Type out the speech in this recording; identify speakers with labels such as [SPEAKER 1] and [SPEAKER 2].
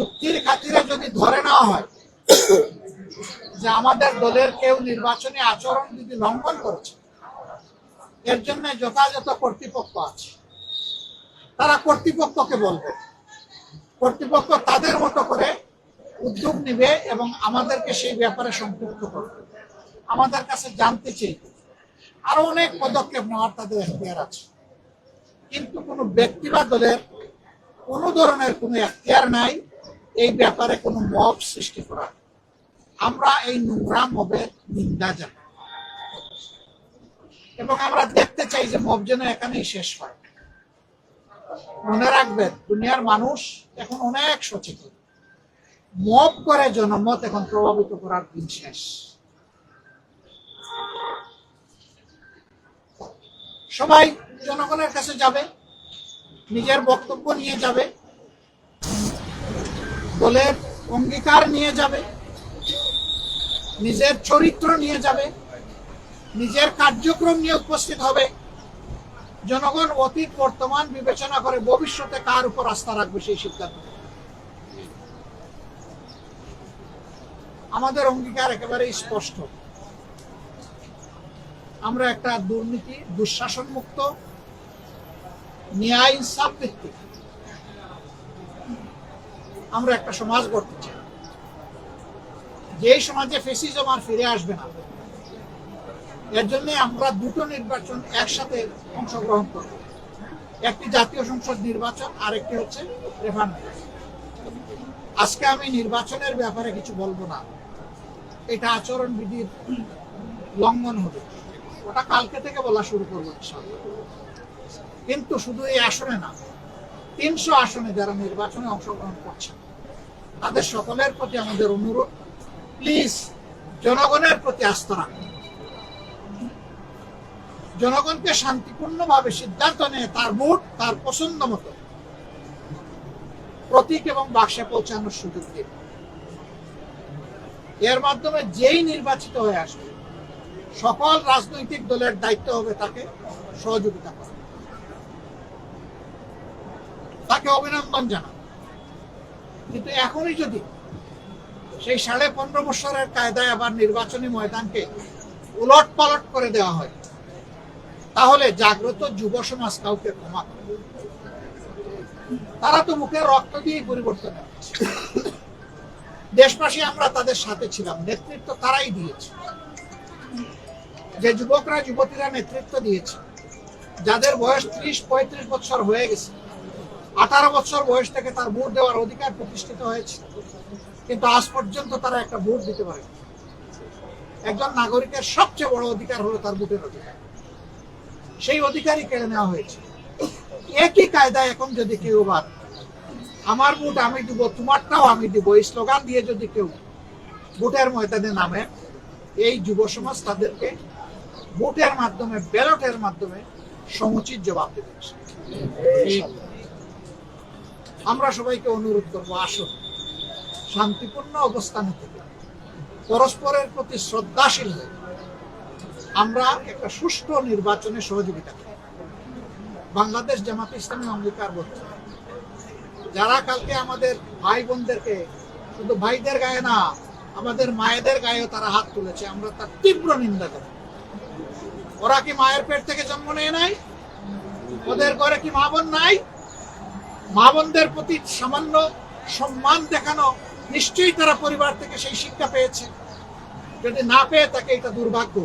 [SPEAKER 1] যুক্তির খাতিরে যদি ধরে নেওয়া হয় যে আমাদের দলের কেউ নির্বাচনী আচরণ বিধি লঙ্ঘন করেছে, এর জন্য যথাযথ কর্তৃপক্ষ আছে, তারা কর্তৃপক্ষকে বলবে, কর্তৃপক্ষ তাদের মতো করে উদ্যোগ নিবে এবং আমাদেরকে সেই ব্যাপারে সম্পৃক্ত করবে, আমাদের কাছে জানতে চাইবে, আরো অনেক পদক্ষেপ নেওয়ার তাদের এখতিয়ার আছে। কিন্তু কোনো ব্যক্তি বা দলের কোনো ধরনের কোনো এখতিয়ার নাই এই ব্যাপারে কোনো মব সৃষ্টি করার। আমরা এই নোংরা মবের নিন্দা জানাই এবং আমরা দেখতে চাই যে মব যেন এখানেই শেষ হয়। মনে রাখবেন, দুনিয়ার মানুষ এখন অনেক সচেতন। মব করে জনমত এখন প্রভাবিত করার দিন শেষ। সবাই জনগণের কাছে যাবে, নিজের বক্তব্য নিয়ে যাবে, দলের অঙ্গীকার নিয়ে যাবে, নিজের চরিত্র নিয়ে যাবে, নিজের কার্যক্রম নিয়ে উপস্থিত হবে। জনগণ অতীত বর্তমান বিবেচনা করে ভবিষ্যতে কার উপর আস্থা রাখবে সেই সিদ্ধান্ত। আমাদের অঙ্গীকার একেবারে স্পষ্ট। আমরা একটা দুর্নীতি দুঃশাসন মুক্ত ন্যায় ইনসাফ ভিত্তিক আমরা একটা সমাজ গড়তে চাই, যে সমাজে ফ্যাসিজম আর ফিরে আসবে না। এর জন্য আমরা দুটো নির্বাচন একসাথে অংশগ্রহণ করব, একটি জাতীয় সংসদ নির্বাচন আর একটি হচ্ছে রেফারেন্ডাম। আজকে আমি নির্বাচনের ব্যাপারে কিছু বলবো না, এটা আচরণ বিধির লঙ্ঘন হবে, ওটা কালকে থেকে বলা শুরু করবো ইনশাআল্লাহ। কিন্তু শুধু এই আসনে না, 300 আসনে যারা নির্বাচনে অংশগ্রহণ করছেন তাদের সকলের প্রতি আমাদের অনুরোধ, প্লিজ জনগণের প্রতি আস্থা রাখুন। জনগণকে শান্তিপূর্ণভাবে সিদ্ধান্ত নিয়ে তার ভোট তার পছন্দ মতো প্রতীক এবং বাক্সে পৌঁছানোর সুযোগ দিন। এর মাধ্যমে যেই নির্বাচিত হয়ে আসবে সকল রাজনৈতিক দলের দায়িত্ব হবে তাকে সহযোগিতা করা, তাকে অভিনন্দন জানানো। কিন্তু এখনই যদি সেই 15.5 বছরের কায়দায় আবার নির্বাচনী ময়দানকে উলট পালট করে দেওয়া হয়, তাহলে জাগ্রত যুব সমাজ কাউকে ক্ষমা করে। তারা তো মুখের রক্ত দিয়ে পরিবর্তন হচ্ছে। দেশবাসী আমরা তাদের সাথে ছিলাম, নেতৃত্ব তারাই দিয়েছে। যে যুবকরা যুবতীরা নেতৃত্ব দিয়েছে, যাদের বয়স 30-35 বছর হয়ে গেছে, 18 বছর বয়স থেকে তার ভোট দেওয়ার অধিকার প্রতিষ্ঠিত হয়েছে, কিন্তু আজ পর্যন্ত তারা একটা ভোট দিতে পারে। একজন নাগরিকের সবচেয়ে বড় অধিকার হলো তার ভোটের অধিকার, সেই অধিকারই কেড়ে নেওয়া হয়েছে। একই কায়দায় এখন যদি কেউ আবার আমার ভোট আমি দিব, তোমারটাও আমি দিব, এই স্লোগান দিয়ে যদি কেউ ভোটের ময়দানে নামে, এই যুব সমাজ তাদেরকে ভোটের মাধ্যমে, ব্যালটের মাধ্যমে সমুচিত জবাব দেবে। আমরা সবাইকে অনুরোধ করবো, আসুন শান্তিপূর্ণ অবস্থানে থেকে পরস্পরের প্রতি শ্রদ্ধাশীল হয়ে আমরা একটা সুষ্ঠু নির্বাচনে সহযোগিতা করি। বাংলাদেশ জামাতে ইসলামী অঙ্গীকারবদ্ধ, যারা কালকে আমাদের ভাই বোনদেরকে, শুধু ভাইদের গায়ে না আমাদের মায়েদের গায়েও তারা হাত তুলেছে, আমরা তার তীব্র নিন্দা করি। ওরা কি মায়ের পেট থেকে জন্ম নেয় নাই? ওদের ঘরে কি মা বোন নাই? মা বোনদের প্রতি সামান্য সম্মান দেখানো, নিশ্চয়ই তারা পরিবার থেকে সেই শিক্ষা পেয়েছে। যদি না পেয়ে থাকে, এটা দুর্ভাগ্য।